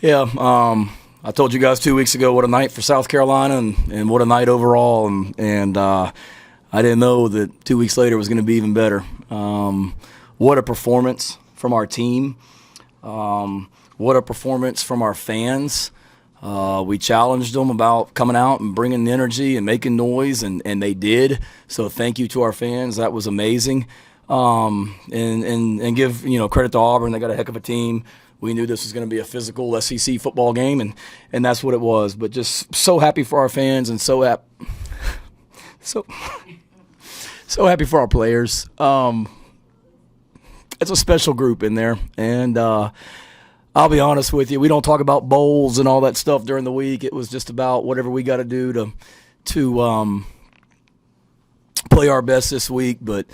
Yeah, I told you guys 2 weeks ago what a night for South Carolina and what a night overall, and I didn't know that 2 weeks later was going to be even better. What a performance from our team. What a performance from our fans. We challenged them about coming out and bringing energy and making noise, and they did. So thank you to our fans. That was amazing. And give credit to Auburn. They got a heck of a team. We knew this was going to be a physical SEC football game, and that's what it was. But just so happy for our fans and so happy for our players. It's a special group in there, and I'll be honest with you, we don't talk about bowls and all that stuff during the week. It was just about whatever we got to do to play our best this week. But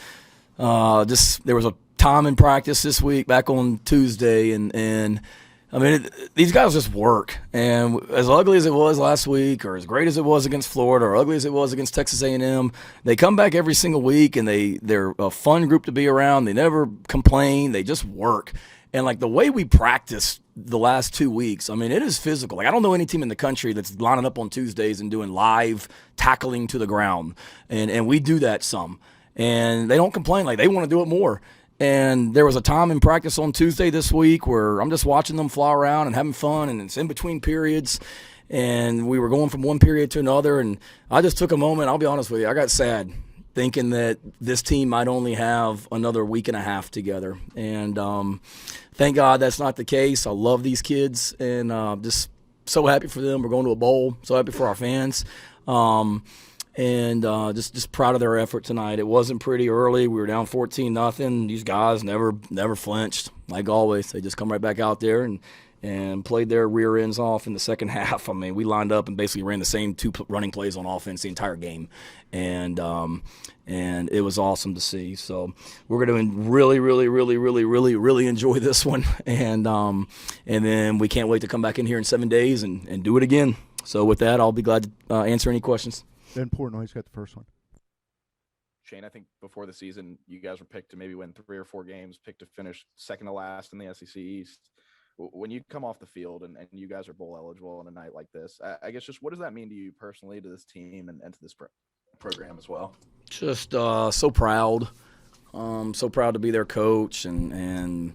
there was a time in practice this week back on Tuesday, and I mean, these guys just work. And as ugly as it was last week, or as great as it was against Florida, or ugly as it was against Texas A&M, they come back every single week, and they're a fun group to be around. They never complain. They just work. And, like, the way we practiced the last 2 weeks, I mean, it is physical. Like, I don't know any team in the country that's lining up on Tuesdays and doing live tackling to the ground. And we do that some. And they don't complain. Like, they want to do it more. And there was a time in practice on Tuesday this week where I'm just watching them fly around and having fun, and it's in between periods. And we were going from one period to another. And I just took a moment. I'll be honest with you. I got sad thinking that this team might only have another week and a half together. And thank God that's not the case. I love these kids, and just so happy for them. We're going to a bowl. So happy for our fans. And just proud of their effort tonight. It wasn't pretty early. We were down 14-0. These guys never flinched. Like always, they just come right back out there and played their rear ends off in the second half. I mean, we lined up and basically ran the same two running plays on offense the entire game, and it was awesome to see. So we're going to really enjoy this one, and then we can't wait to come back in here in 7 days and do it again. So with that, I'll be glad to answer any questions. Ben Portnoy's got the first one. Shane, I think before the season, you guys were picked to maybe win 3 or 4 games, picked to finish second to last in the SEC East. When you come off the field and you guys are bowl eligible on a night like this, I guess just what does that mean to you personally, to this team, and to this program as well? Just so proud. So proud to be their coach, and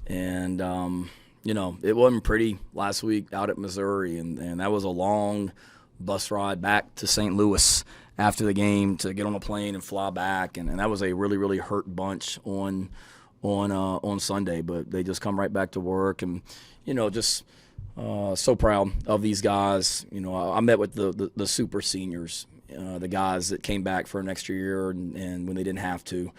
it wasn't pretty last week out at Missouri, and that was a long bus ride back to St. Louis after the game to get on a plane and fly back, and that was a really hurt bunch on Sunday, but they just come right back to work, and just so proud of these guys. I met with the super seniors, the guys that came back for an extra year and when they didn't have to,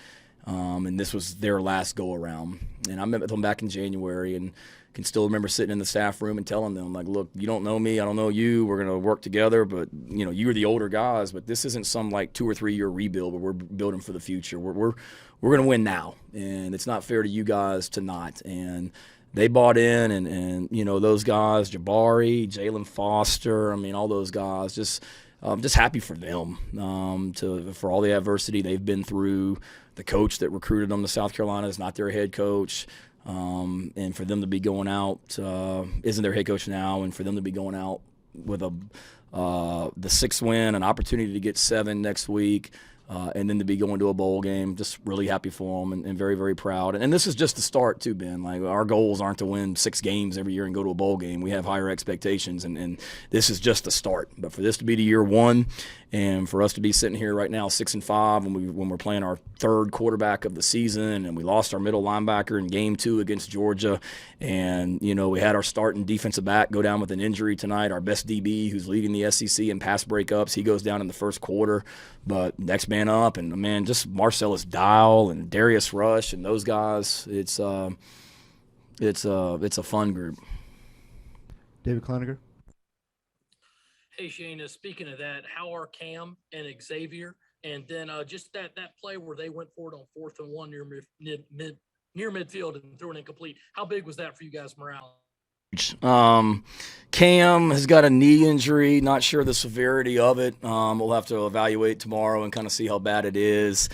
and this was their last go around, and I met with them back in January, and can still remember sitting in the staff room and telling them, like, look, you don't know me, I don't know you, we're going to work together, but you're the older guys, but this isn't some like 2 or 3 year rebuild, but we're building for the future. We're going to win now, and it's not fair to you guys to not. And they bought in, and those guys, Jabari, Jalen Foster, I mean, all those guys, just happy for them, for all the adversity they've been through. The coach that recruited them to South Carolina is not their head coach. And for them to be going out, isn't their head coach now, and for them to be going out with the 6th win, an opportunity to get 7 next week, and then to be going to a bowl game, just really happy for them and very proud. And this is just the start too, Ben. Like, our goals aren't to win 6 games every year and go to a bowl game. We have higher expectations, and this is just the start. But for this to be the year 1, and for us to be sitting here right now 6-5 when we're playing our 3rd quarterback of the season, and we lost our middle linebacker in game 2 against Georgia, and we had our starting defensive back go down with an injury tonight. Our best DB, who's leading the SEC in pass breakups, he goes down in the first quarter. But next man up, and man, just Marcellus Dial and Darius Rush and those guys, it's a fun group. David Cloninger. Hey, Shane, speaking of that, how are Cam and Xavier? And then just that play where they went for it on 4th and 1 near midfield and threw it incomplete. How big was that for you guys, morale? Cam has got a knee injury, not sure the severity of it. We'll have to evaluate tomorrow and kind of see how bad it is.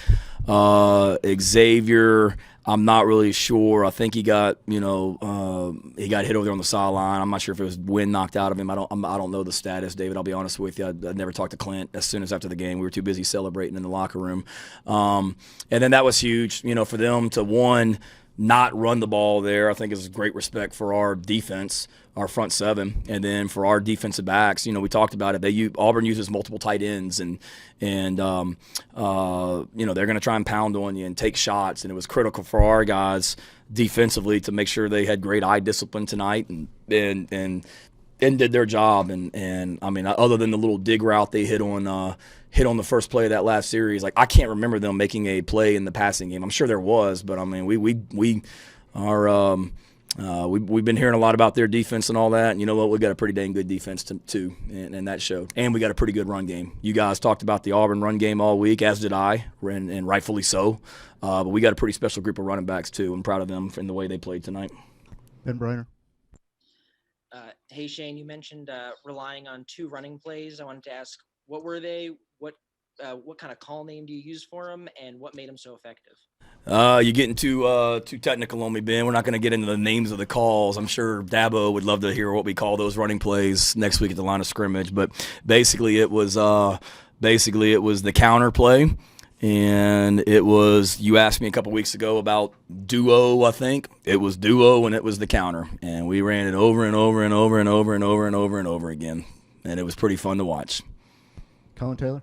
Xavier, I'm not really sure. I think he got hit over there on the sideline. I'm not sure if it was wind knocked out of him. I don't know the status, David. I'll be honest with you. I never talked to Clint as soon as after the game. We were too busy celebrating in the locker room. And then that was huge, for them to not run the ball there. I think is great respect for our defense, our front seven, and then for our defensive backs. We talked about it. Auburn uses multiple tight ends, and they're going to try and pound on you and take shots. And it was critical for our guys defensively to make sure they had great eye discipline tonight and did their job. And I mean, other than the little dig route they hit on the first play of that last series, like I can't remember them making a play in the passing game. I'm sure there was, but I mean, we've been hearing a lot about their defense and all that. And you know what? We got a pretty dang good defense too, and that showed. And we got a pretty good run game. You guys talked about the Auburn run game all week, as did I, and rightfully so. But we got a pretty special group of running backs too. I'm proud of them in the way they played tonight. Ben Briner. Hey, Shane, you mentioned relying on 2 running plays. I wanted to ask, what were they? What kind of call name do you use for them, and what made them so effective? You're getting too technical on me, Ben. We're not going to get into the names of the calls. I'm sure Dabo would love to hear what we call those running plays next week at the line of scrimmage. But basically, it was the counter play, and it was. You asked me a couple weeks ago about duo. I think it was duo, and it was the counter, and we ran it over and over and over and over and over and over and over again, and it was pretty fun to watch. Colin Taylor.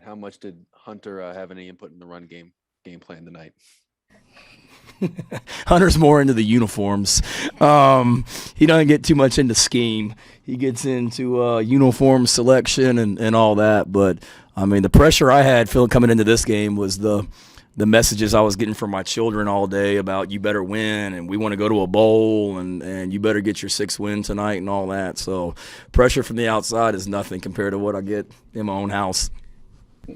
How much did Hunter have any input in the run game plan tonight? Hunter's more into the uniforms. He doesn't get too much into scheme. He gets into uniform selection and all that. But, I mean, the pressure I had coming into this game was the messages I was getting from my children all day about you better win and we want to go to a bowl and you better get your 6th win tonight and all that. So pressure from the outside is nothing compared to what I get in my own house.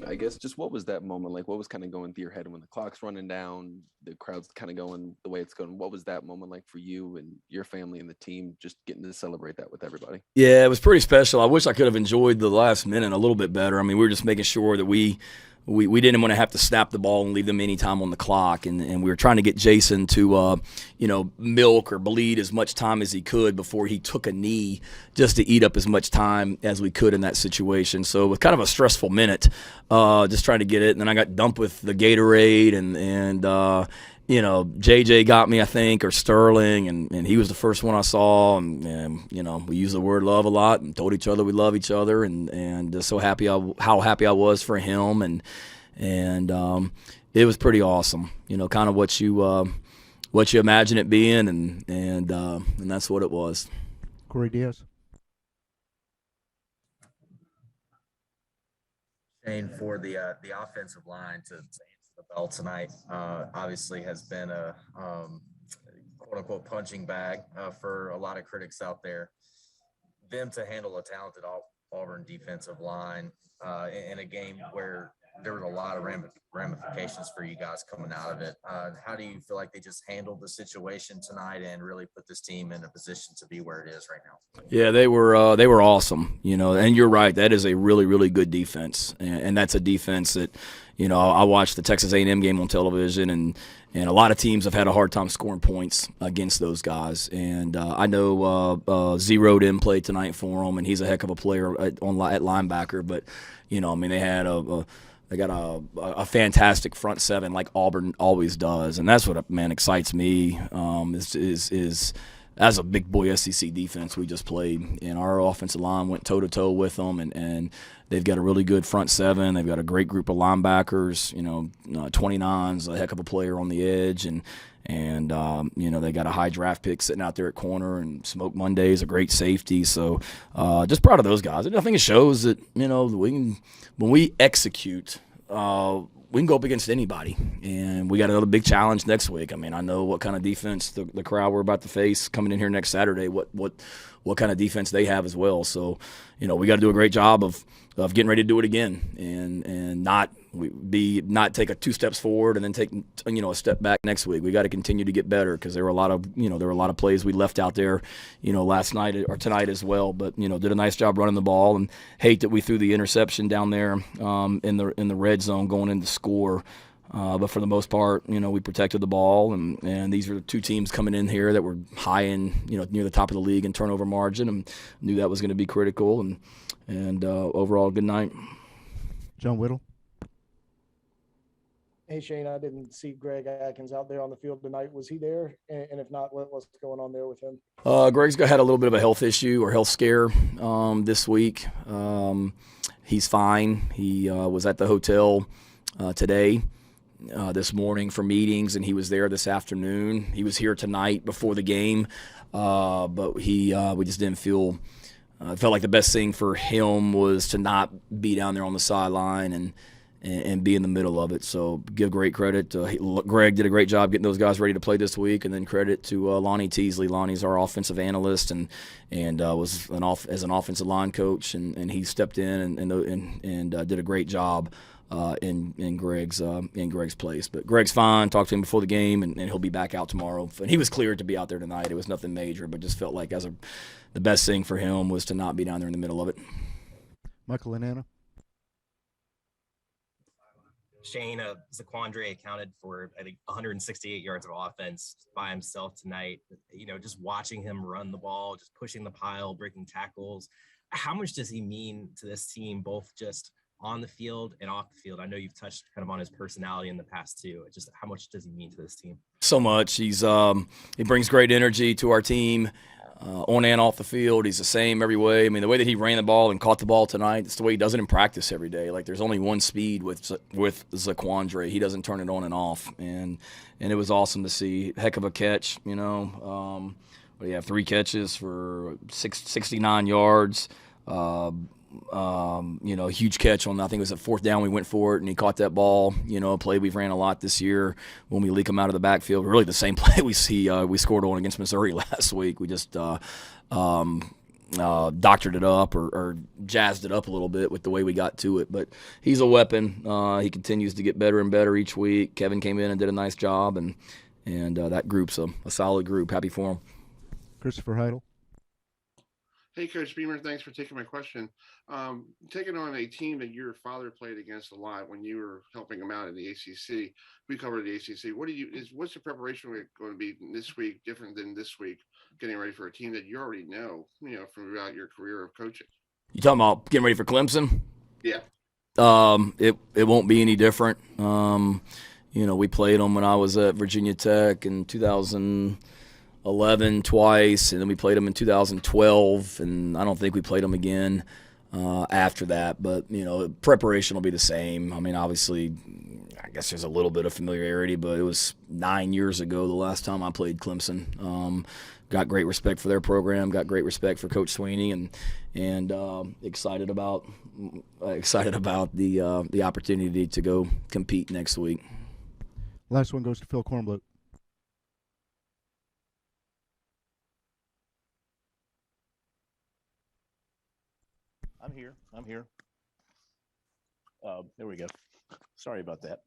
I guess just what was that moment like? What was kind of going through your head when the clock's running down, the crowd's kind of going the way it's going? What was that moment like for you and your family and the team, just getting to celebrate that with everybody? Yeah, it was pretty special. I wish I could have enjoyed the last minute a little bit better. I mean, we were just making sure that we didn't want to have to snap the ball and leave them any time on the clock, and we were trying to get Jason to milk or bleed as much time as he could before he took a knee, just to eat up as much time as we could in that situation. So it was kind of a stressful minute, just trying to get it. And then I got dumped with the Gatorade, and JJ got me, I think, or Sterling, and he was the first one I saw. And we used the word love a lot and told each other we love each other, and just so happy how happy I was for him, and it was pretty awesome. Kind of what you imagine it being, and that's what it was. Corey Diaz. Shane, for the offensive line to answer the bell tonight, obviously has been a quote unquote punching bag for a lot of critics out there. Them to handle a talented Auburn defensive line in a game where there were a lot of ramifications for you guys coming out of it. How do you feel like they just handled the situation tonight and really put this team in a position to be where it is right now? Yeah, they were awesome, and you're right. That is a really, really good defense, and that's a defense that, I watched the Texas A&M game on television, and a lot of teams have had a hard time scoring points against those guys. And I know Zero didn't play tonight for them, and he's a heck of a player at linebacker. But they got a fantastic front seven like Auburn always does, and that's what excites me. Is as a big boy SEC defense we just played, and our offensive line went toe to toe with them, and they've got a really good front seven. They've got a great group of linebackers. 29's a heck of a player on the edge, and they got a high draft pick sitting out there at corner, and Smoke Monday's a great safety. So just proud of those guys. And I think it shows that when we execute, we can go up against anybody, and we got another big challenge next week. I mean, I know what kind of defense the crowd we're about to face coming in here next Saturday. What kind of defense they have as well. So, we got to do a great job of getting ready to do it again, and not take a 2 steps forward and then take a step back next week. We got to continue to get better, because there were a lot of plays we left out there, last night or tonight as well. But did a nice job running the ball, and hate that we threw the interception down there in the red zone going in to score. But for the most part, we protected the ball, and these are the two teams coming in here that were high in, near the top of the league in turnover margin, and knew that was going to be critical. And overall, good night. John Whittle. Hey, Shane, I didn't see Greg Atkins out there on the field tonight. Was he there? And if not, what's going on there with him? Greg's had a little bit of a health issue or health scare this week. He's fine. He was at the hotel today, this morning for meetings, and he was there this afternoon. He was here tonight before the game, but we just didn't feel I felt like the best thing for him was to not be down there on the sideline and be in the middle of it. So give great credit. Greg did a great job getting those guys ready to play this week, and then credit to Lonnie Teasley. Lonnie's our offensive analyst and was as an offensive line coach, and he stepped in and did a great job in Greg's place. But Greg's fine. Talked to him before the game, and he'll be back out tomorrow. And he was cleared to be out there tonight. It was nothing major, but just felt like the best thing for him was to not be down there in the middle of it. Michael and Anna. Shane, Zaquandre accounted for, I think, 168 yards of offense by himself tonight. Just watching him run the ball, just pushing the pile, breaking tackles. How much does he mean to this team, both just on the field and off the field? I know you've touched kind of on his personality in the past too. Just how much does he mean to this team? So much. He brings great energy to our team. On and off the field, he's the same every way. I mean, the way that he ran the ball and caught the ball tonight, it's the way he does it in practice every day. Like, there's only one speed with Zaquandre. He doesn't turn it on and off. And it was awesome to see. Heck of a catch, 3 catches for 69 yards. Huge catch on, I think it was a 4th down. We went for it, and he caught that ball. A play we've ran a lot this year when we leak them out of the backfield. Really the same play we scored on against Missouri last week. We just doctored it up or jazzed it up a little bit with the way we got to it. But he's a weapon. He continues to get better and better each week. Kevin came in and did a nice job, and that group's a solid group. Happy for him. Christopher Heidel. Hey, Coach Beamer, thanks for taking my question. Taking on a team that your father played against a lot when you were helping him out in the ACC, we covered the ACC. What's the preparation going to be this week different than this week, getting ready for a team that you already know, from throughout your career of coaching? You talking about getting ready for Clemson? Yeah. It won't be any different. We played them when I was at Virginia Tech in 2011 twice, and then we played them in 2012, and I don't think we played them again after that. But preparation will be the same. I mean, obviously, I guess there's a little bit of familiarity, but it was 9 years ago the last time I played Clemson. Got great respect for their program, got great respect for Coach Sweeney, and excited about the opportunity to go compete next week. Last one goes to Phil Kornbluth. I'm here. There we go. Sorry about that.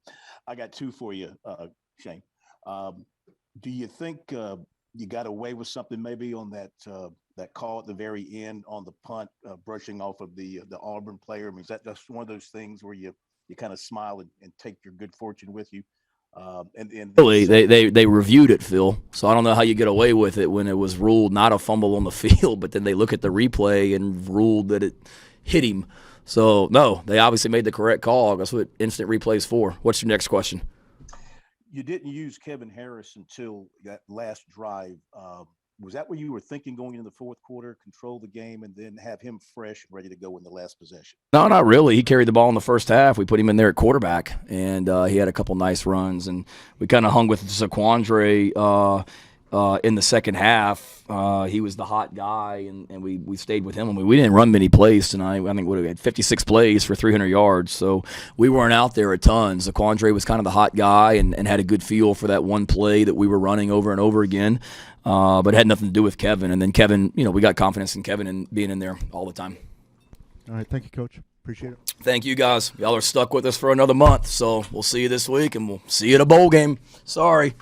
I got 2 for you, Shane. Do you think you got away with something maybe on that call at the very end on the punt, brushing off of the Auburn player? I mean, is that just one of those things where you kind of smile and take your good fortune with you? Really, they reviewed it, Phil. So I don't know how you get away with it when it was ruled not a fumble on the field, but then they look at the replay and ruled that it hit him. So no, they obviously made the correct call. That's what instant replay is for. What's your next question? You didn't use Kevin Harris until that last drive. Was that what you were thinking going into the fourth quarter, control the game, and then have him fresh and ready to go in the last possession? No, not really. He carried the ball in the first half. We put him in there at quarterback, and he had a couple nice runs. And we kind of hung with Zaquandre in the second half. He was the hot guy, and we stayed with him. I mean, we didn't run many plays tonight. I think we had 56 plays for 300 yards, so we weren't out there a ton. Zaquandre was kind of the hot guy and had a good feel for that one play that we were running over and over again. But it had nothing to do with Kevin. And then Kevin, we got confidence in Kevin and being in there all the time. All right. Thank you, Coach. Appreciate it. Thank you, guys. Y'all are stuck with us for another month. So we'll see you this week, and we'll see you at a bowl game. Sorry.